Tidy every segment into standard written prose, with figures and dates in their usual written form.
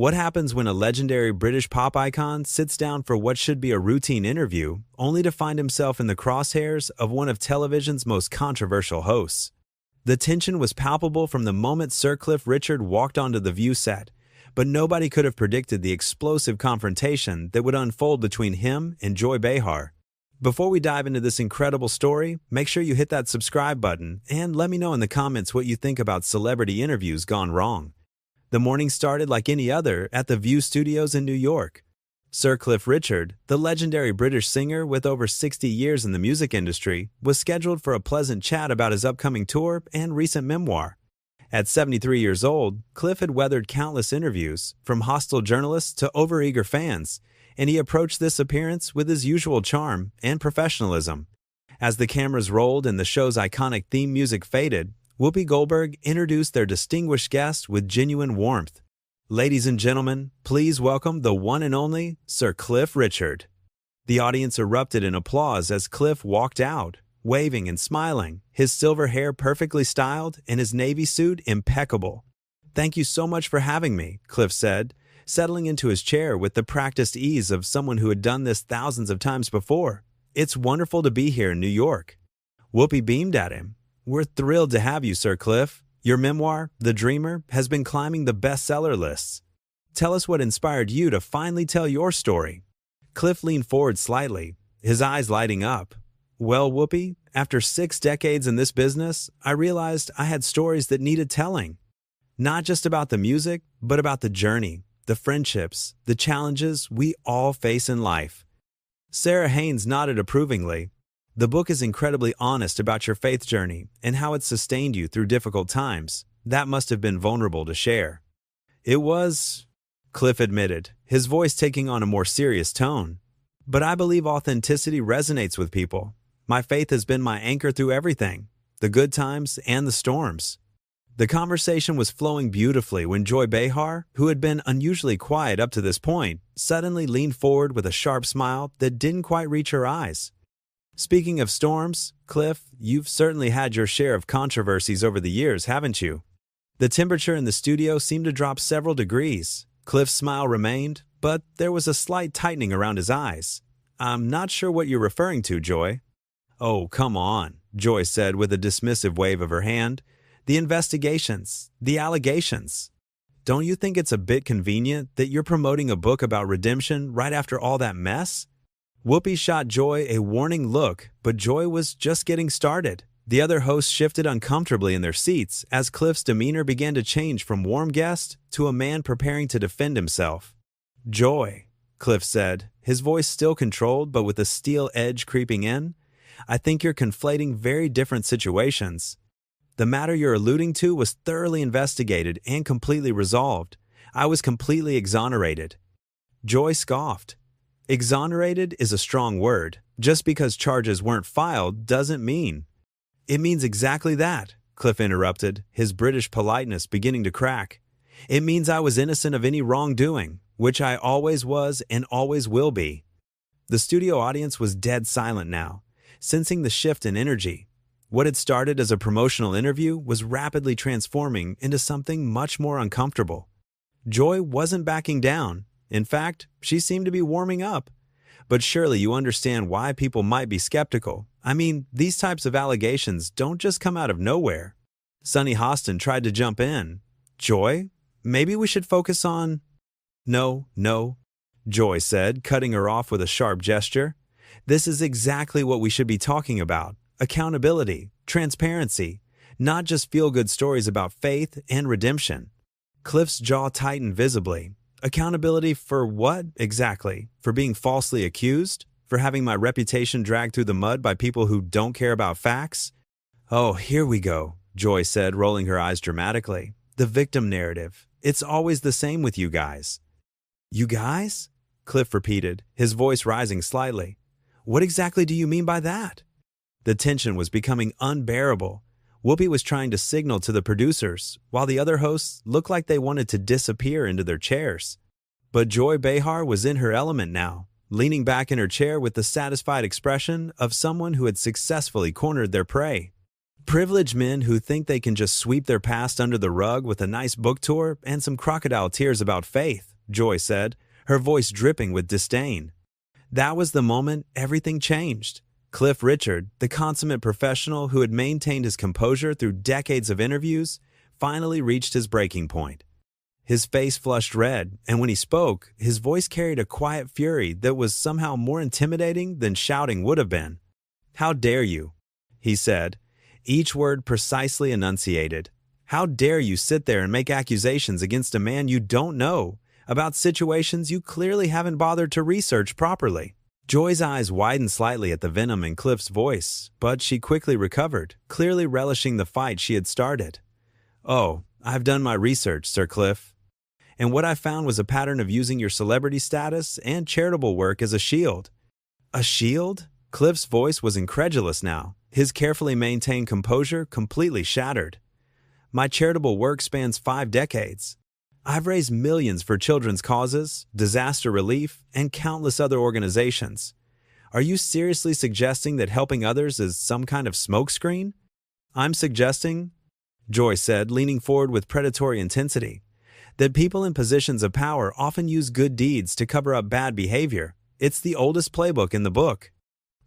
What happens when a legendary British pop icon sits down for what should be a routine interview, only to find himself in the crosshairs of one of television's most controversial hosts? The tension was palpable from the moment Sir Cliff Richard walked onto the View set, but nobody could have predicted the explosive confrontation that would unfold between him and Joy Behar. Before we dive into this incredible story, make sure you hit that subscribe button and let me know in the comments what you think about celebrity interviews gone wrong. The morning started like any other at the View Studios in New York. Sir Cliff Richard, the legendary British singer with over 60 years in the music industry, was scheduled for a pleasant chat about his upcoming tour and recent memoir. At 73 years old, Cliff had weathered countless interviews, from hostile journalists to overeager fans, and he approached this appearance with his usual charm and professionalism. As the cameras rolled and the show's iconic theme music faded, Whoopi Goldberg introduced their distinguished guest with genuine warmth. Ladies and gentlemen, please welcome the one and only Sir Cliff Richard. The audience erupted in applause as Cliff walked out, waving and smiling, his silver hair perfectly styled and his navy suit impeccable. "Thank you so much for having me," Cliff said, settling into his chair with the practiced ease of someone who had done this thousands of times before. "It's wonderful to be here in New York." Whoopi beamed at him. "We're thrilled to have you, Sir Cliff. Your memoir, The Dreamer, has been climbing the bestseller lists. Tell us what inspired you to finally tell your story." Cliff leaned forward slightly, his eyes lighting up. "Well, Whoopi, after 6 decades in this business, I realized I had stories that needed telling. Not just about the music, but about the journey, the friendships, the challenges we all face in life." Sarah Haynes nodded approvingly. "The book is incredibly honest about your faith journey and how it sustained you through difficult times. That must have been vulnerable to share." "It was," Cliff admitted, his voice taking on a more serious tone. "But I believe authenticity resonates with people. My faith has been my anchor through everything, the good times and the storms." The conversation was flowing beautifully when Joy Behar, who had been unusually quiet up to this point, suddenly leaned forward with a sharp smile that didn't quite reach her eyes. "Speaking of storms, Cliff, you've certainly had your share of controversies over the years, haven't you?" The temperature in the studio seemed to drop several degrees. Cliff's smile remained, but there was a slight tightening around his eyes. "I'm not sure what you're referring to, Joy." "Oh, come on," Joy said with a dismissive wave of her hand. "The investigations, the allegations. Don't you think it's a bit convenient that you're promoting a book about redemption right after all that mess?" Whoopi shot Joy a warning look, but Joy was just getting started. The other hosts shifted uncomfortably in their seats as Cliff's demeanor began to change from warm guest to a man preparing to defend himself. "Joy," Cliff said, his voice still controlled but with a steel edge creeping in, "I think you're conflating very different situations. The matter you're alluding to was thoroughly investigated and completely resolved. I was completely exonerated." Joy scoffed. "Exonerated is a strong word. Just because charges weren't filed doesn't mean—" "It means exactly that," Cliff interrupted, his British politeness beginning to crack. "It means I was innocent of any wrongdoing, which I always was and always will be." The studio audience was dead silent now, sensing the shift in energy. What had started as a promotional interview was rapidly transforming into something much more uncomfortable. Joy wasn't backing down. In fact, she seemed to be warming up. "But surely you understand why people might be skeptical. I mean, these types of allegations don't just come out of nowhere." Sonny Hostin tried to jump in. "Joy, maybe we should focus on—" No, Joy said, cutting her off with a sharp gesture. "This is exactly what we should be talking about. Accountability, transparency, not just feel-good stories about faith and redemption." Cliff's jaw tightened visibly. "Accountability for what, exactly? For being falsely accused? For having my reputation dragged through the mud by people who don't care about facts?" "Oh, here we go," Joy said, rolling her eyes dramatically. "The victim narrative. It's always the same with you guys." "You guys?" Cliff repeated, his voice rising slightly. "What exactly do you mean by that?" The tension was becoming unbearable. Whoopi was trying to signal to the producers, while the other hosts looked like they wanted to disappear into their chairs. But Joy Behar was in her element now, leaning back in her chair with the satisfied expression of someone who had successfully cornered their prey. Privileged men who think they can just sweep their past under the rug with a nice book tour and some crocodile tears about faith. Joy said, her voice dripping with disdain. That was the moment everything changed. Cliff Richard, the consummate professional who had maintained his composure through decades of interviews, finally reached his breaking point. His face flushed red, and when he spoke, his voice carried a quiet fury that was somehow more intimidating than shouting would have been. "How dare you?" he said, each word precisely enunciated. "How dare you sit there and make accusations against a man you don't know, about situations you clearly haven't bothered to research properly?" Joy's eyes widened slightly at the venom in Cliff's voice, but she quickly recovered, clearly relishing the fight she had started. "Oh, I've done my research, Sir Cliff. And what I found was a pattern of using your celebrity status and charitable work as a shield." "A shield?" Cliff's voice was incredulous now, his carefully maintained composure completely shattered. "My charitable work spans 5 decades. I've raised millions for children's causes, disaster relief, and countless other organizations. Are you seriously suggesting that helping others is some kind of smokescreen?" "I'm suggesting," Joy said, leaning forward with predatory intensity, "that people in positions of power often use good deeds to cover up bad behavior. It's the oldest playbook in the book."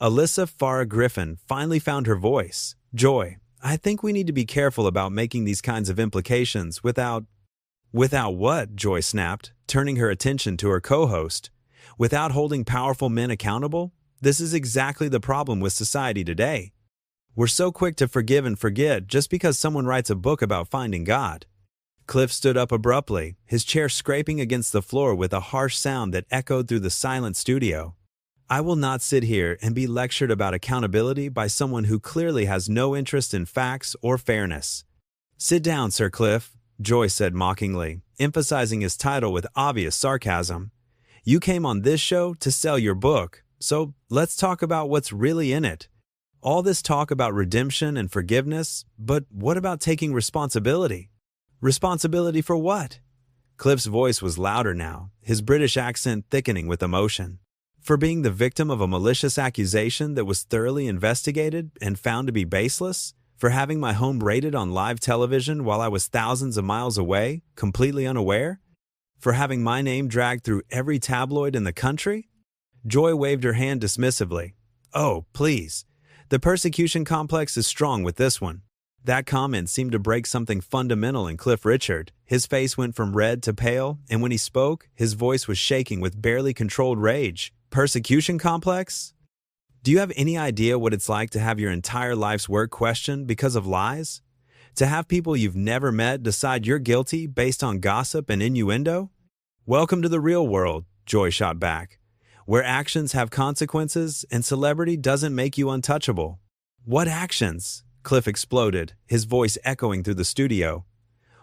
Alyssa Farah Griffin finally found her voice. "Joy, I think we need to be careful about making these kinds of implications without—" "Without what?" Joy snapped, turning her attention to her co-host. "Without holding powerful men accountable? This is exactly the problem with society today. We're so quick to forgive and forget just because someone writes a book about finding God." Cliff stood up abruptly, his chair scraping against the floor with a harsh sound that echoed through the silent studio. "I will not sit here and be lectured about accountability by someone who clearly has no interest in facts or fairness." "Sit down, Sir Cliff," Joy said mockingly, emphasizing his title with obvious sarcasm. "You came on this show to sell your book, so let's talk about what's really in it. All this talk about redemption and forgiveness, but what about taking responsibility?" "Responsibility for what?" Cliff's voice was louder now, his British accent thickening with emotion. "For being the victim of a malicious accusation that was thoroughly investigated and found to be baseless? For having my home raided on live television while I was thousands of miles away, completely unaware? For having my name dragged through every tabloid in the country?" Joy waved her hand dismissively. "Oh, please. The persecution complex is strong with this one." That comment seemed to break something fundamental in Cliff Richard. His face went from red to pale, and when he spoke, his voice was shaking with barely controlled rage. "Persecution complex? Do you have any idea what it's like to have your entire life's work questioned because of lies? To have people you've never met decide you're guilty based on gossip and innuendo? Welcome to the real world," Joy shot back, "where actions have consequences and celebrity doesn't make you untouchable." "What actions?" Cliff exploded, his voice echoing through the studio.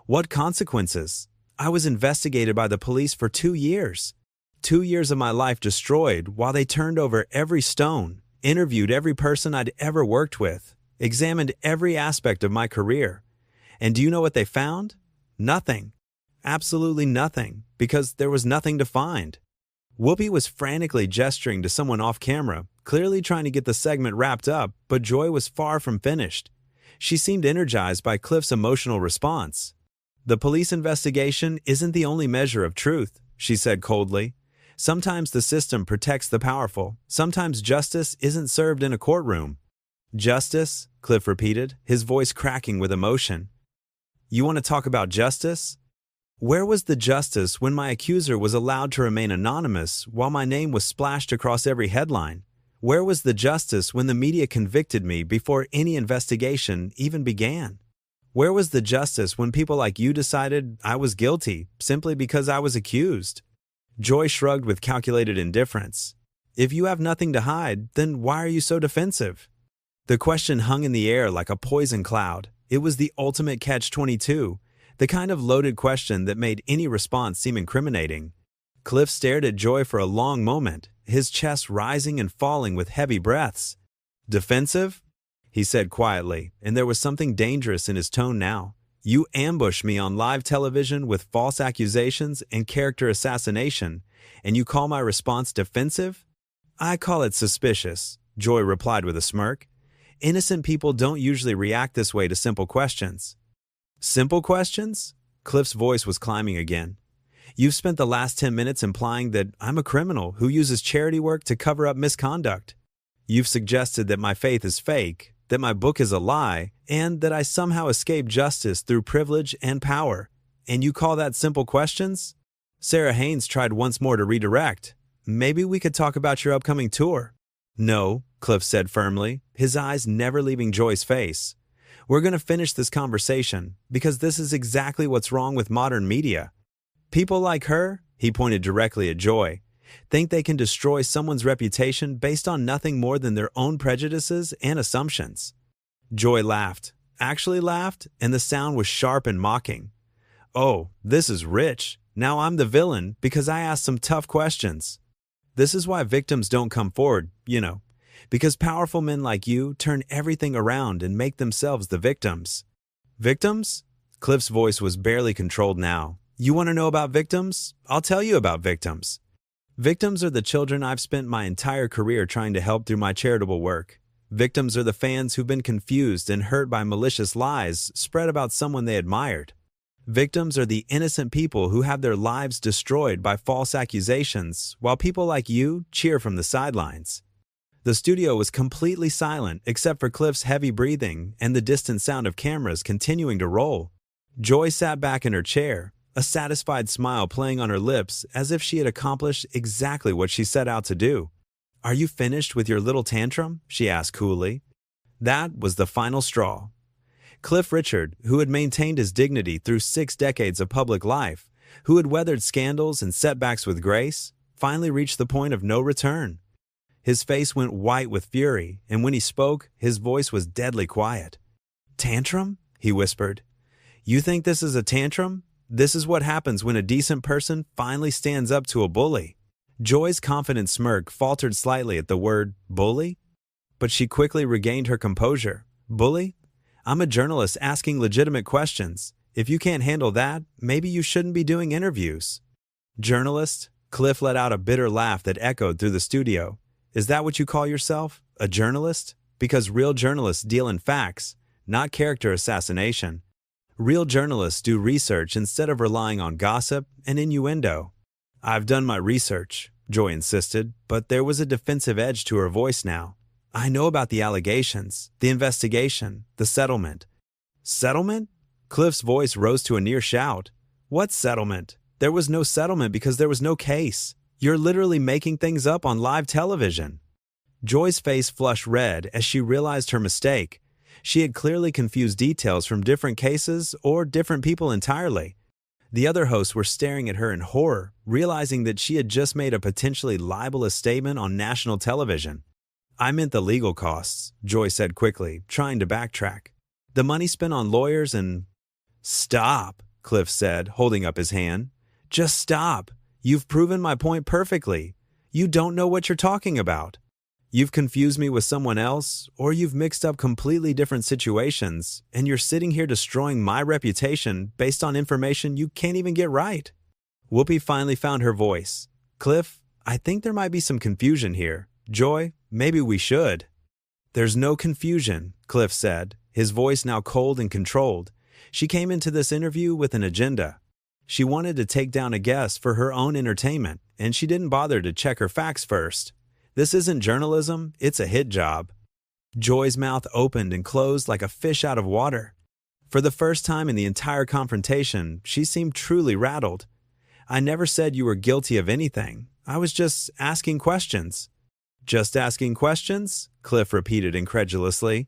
"What consequences? I was investigated by the police for 2 years. 2 years of my life destroyed while they turned over every stone, interviewed every person I'd ever worked with, examined every aspect of my career. And do you know what they found? Nothing. Absolutely nothing, because there was nothing to find." Whoopi was frantically gesturing to someone off camera, clearly trying to get the segment wrapped up, but Joy was far from finished. She seemed energized by Cliff's emotional response. "The police investigation isn't the only measure of truth," she said coldly. "Sometimes the system protects the powerful. Sometimes justice isn't served in a courtroom." "Justice?" Cliff repeated, his voice cracking with emotion. "You want to talk about justice? Where was the justice when my accuser was allowed to remain anonymous while my name was splashed across every headline? Where was the justice when the media convicted me before any investigation even began? Where was the justice when people like you decided I was guilty simply because I was accused?" Joy shrugged with calculated indifference. "If you have nothing to hide, then why are you so defensive?" The question hung in the air like a poison cloud. It was the ultimate catch-22, the kind of loaded question that made any response seem incriminating. Cliff stared at Joy for a long moment, his chest rising and falling with heavy breaths. "Defensive?" he said quietly, and there was something dangerous in his tone now. "You ambushed me on live television with false accusations and character assassination, and you call my response defensive?" "I call it suspicious," Joy replied with a smirk. "Innocent people don't usually react this way to simple questions." "Simple questions?" Cliff's voice was climbing again. You've spent the last 10 minutes implying that I'm a criminal who uses charity work to cover up misconduct. You've suggested that my faith is fake, that my book is a lie, and that I somehow escape justice through privilege and power. And you call that simple questions? Sarah Haynes tried once more to redirect. Maybe we could talk about your upcoming tour. No, Cliff said firmly, his eyes never leaving Joy's face. We're going to finish this conversation because this is exactly what's wrong with modern media. People like her, he pointed directly at Joy, think they can destroy someone's reputation based on nothing more than their own prejudices and assumptions. Joy laughed, actually laughed, and the sound was sharp and mocking. Oh, this is rich. Now I'm the villain because I asked some tough questions. This is why victims don't come forward, because powerful men like you turn everything around and make themselves the victims. Victims? Cliff's voice was barely controlled now. You want to know about victims? I'll tell you about victims. Victims are the children I've spent my entire career trying to help through my charitable work. Victims are the fans who've been confused and hurt by malicious lies spread about someone they admired. Victims are the innocent people who have their lives destroyed by false accusations, while people like you cheer from the sidelines. The studio was completely silent except for Cliff's heavy breathing and the distant sound of cameras continuing to roll. Joy sat back in her chair, a satisfied smile playing on her lips as if she had accomplished exactly what she set out to do. Are you finished with your little tantrum? She asked coolly. That was the final straw. Cliff Richard, who had maintained his dignity through 6 decades of public life, who had weathered scandals and setbacks with grace, finally reached the point of no return. His face went white with fury, and when he spoke, his voice was deadly quiet. Tantrum? He whispered. You think this is a tantrum? This is what happens when a decent person finally stands up to a bully. Joy's confident smirk faltered slightly at the word bully, but she quickly regained her composure. Bully? I'm a journalist asking legitimate questions. If you can't handle that, maybe you shouldn't be doing interviews. Journalist? Cliff let out a bitter laugh that echoed through the studio. Is that what you call yourself? A journalist? Because real journalists deal in facts, not character assassination. Real journalists do research instead of relying on gossip and innuendo. I've done my research, Joy insisted, but there was a defensive edge to her voice now. I know about the allegations, the investigation, the settlement. Settlement? Cliff's voice rose to a near shout. What settlement? There was no settlement because there was no case. You're literally making things up on live television. Joy's face flushed red as she realized her mistake. She had clearly confused details from different cases or different people entirely. The other hosts were staring at her in horror, realizing that she had just made a potentially libelous statement on national television. I meant the legal costs, Joy said quickly, trying to backtrack. The money spent on lawyers and... Stop, Cliff said, holding up his hand. Just stop. You've proven my point perfectly. You don't know what you're talking about. You've confused me with someone else, or you've mixed up completely different situations, and you're sitting here destroying my reputation based on information you can't even get right. Whoopi finally found her voice. Cliff, I think there might be some confusion here. Joy, maybe we should. There's no confusion, Cliff said, his voice now cold and controlled. She came into this interview with an agenda. She wanted to take down a guest for her own entertainment, and she didn't bother to check her facts first. This isn't journalism, it's a hit job. Joy's mouth opened and closed like a fish out of water. For the first time in the entire confrontation, she seemed truly rattled. I never said you were guilty of anything. I was just asking questions. Just asking questions? Cliff repeated incredulously.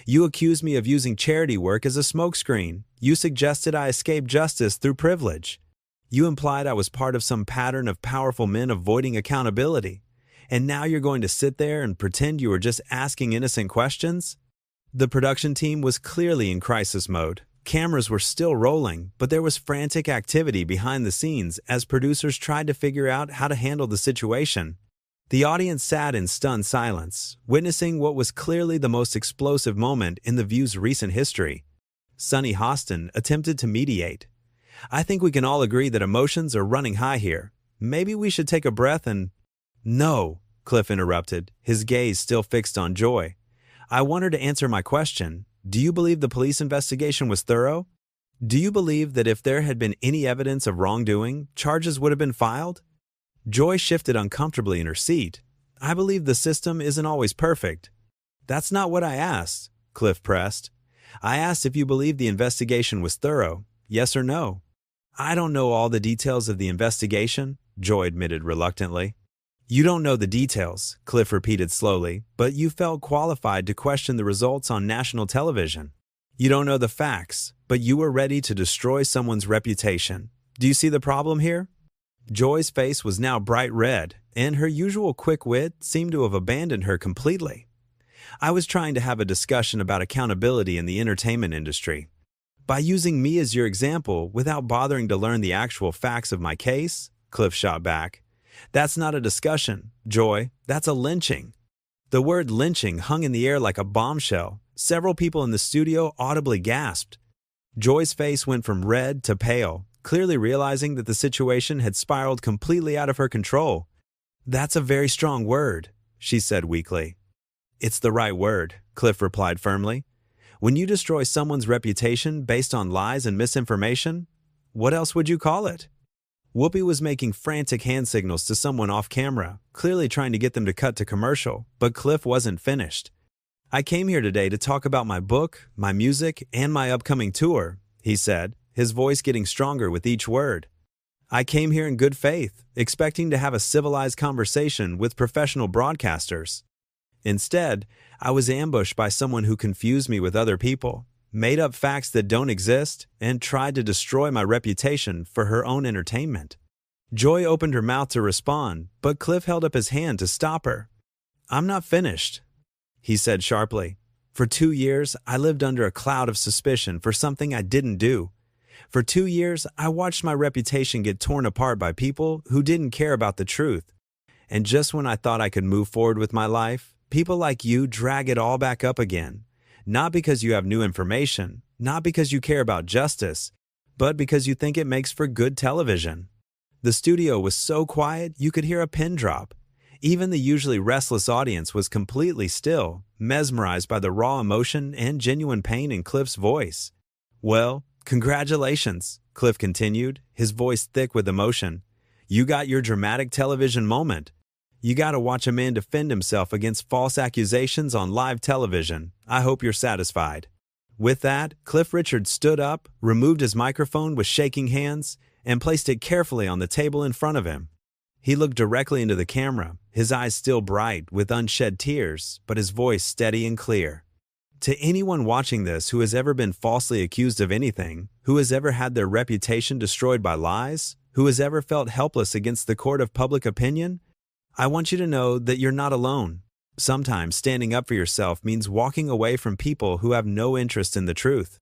You accused me of using charity work as a smokescreen. You suggested I escape justice through privilege. You implied I was part of some pattern of powerful men avoiding accountability. And now you're going to sit there and pretend you were just asking innocent questions? The production team was clearly in crisis mode. Cameras were still rolling, but there was frantic activity behind the scenes as producers tried to figure out how to handle the situation. The audience sat in stunned silence, witnessing what was clearly the most explosive moment in The View's recent history. Sunny Hostin attempted to mediate. I think we can all agree that emotions are running high here. Maybe we should take a breath and... No, Cliff interrupted, his gaze still fixed on Joy. I want her to answer my question. Do you believe the police investigation was thorough? Do you believe that if there had been any evidence of wrongdoing, charges would have been filed? Joy shifted uncomfortably in her seat. I believe the system isn't always perfect. That's not what I asked, Cliff pressed. I asked if you believe the investigation was thorough, yes or no. I don't know all the details of the investigation, Joy admitted reluctantly. You don't know the details, Cliff repeated slowly, but you felt qualified to question the results on national television. You don't know the facts, but you were ready to destroy someone's reputation. Do you see the problem here? Joy's face was now bright red, and her usual quick wit seemed to have abandoned her completely. I was trying to have a discussion about accountability in the entertainment industry. By using me as your example without bothering to learn the actual facts of my case, Cliff shot back. That's not a discussion, Joy, that's a lynching. The word lynching hung in the air like a bombshell. Several people in the studio audibly gasped. Joy's face went from red to pale, clearly realizing that the situation had spiraled completely out of her control. That's a very strong word, she said weakly. It's the right word, Cliff replied firmly. When you destroy someone's reputation based on lies and misinformation, what else would you call it? Whoopi was making frantic hand signals to someone off camera, clearly trying to get them to cut to commercial, but Cliff wasn't finished. I came here today to talk about my book, my music, and my upcoming tour, he said, his voice getting stronger with each word. I came here in good faith, expecting to have a civilized conversation with professional broadcasters. Instead, I was ambushed by someone who confused me with other people, made up facts that don't exist, and tried to destroy my reputation for her own entertainment. Joy opened her mouth to respond, but Cliff held up his hand to stop her. I'm not finished, he said sharply. For 2 years, I lived under a cloud of suspicion for something I didn't do. For 2 years, I watched my reputation get torn apart by people who didn't care about the truth. And just when I thought I could move forward with my life, people like you drag it all back up again. Not because you have new information, not because you care about justice, but because you think it makes for good television. The studio was so quiet you could hear a pin drop. Even the usually restless audience was completely still, mesmerized by the raw emotion and genuine pain in Cliff's voice. Well, congratulations, Cliff continued, his voice thick with emotion. You got your dramatic television moment. You gotta watch a man defend himself against false accusations on live television. I hope you're satisfied. With that, Cliff Richard stood up, removed his microphone with shaking hands, and placed it carefully on the table in front of him. He looked directly into the camera, his eyes still bright with unshed tears, but his voice steady and clear. To anyone watching this who has ever been falsely accused of anything, who has ever had their reputation destroyed by lies, who has ever felt helpless against the court of public opinion, I want you to know that you're not alone. Sometimes standing up for yourself means walking away from people who have no interest in the truth.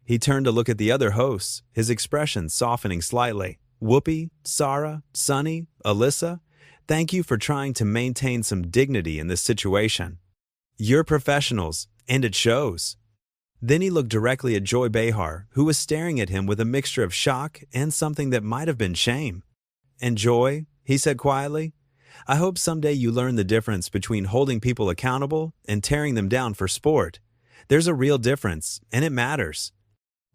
He turned to look at the other hosts, his expression softening slightly. Whoopi, Sarah, Sunny, Alyssa, thank you for trying to maintain some dignity in this situation. You're professionals, and it shows. Then he looked directly at Joy Behar, who was staring at him with a mixture of shock and something that might have been shame. And Joy, he said quietly, I hope someday you learn the difference between holding people accountable and tearing them down for sport. There's a real difference, and it matters.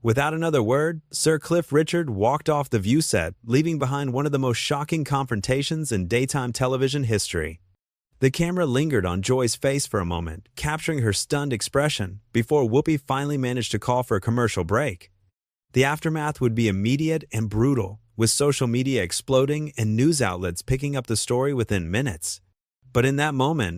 Without another word, Sir Cliff Richard walked off the view set, leaving behind one of the most shocking confrontations in daytime television history. The camera lingered on Joy's face for a moment, capturing her stunned expression, before Whoopi finally managed to call for a commercial break. The aftermath would be immediate and brutal, with social media exploding and news outlets picking up the story within minutes. But in that moment,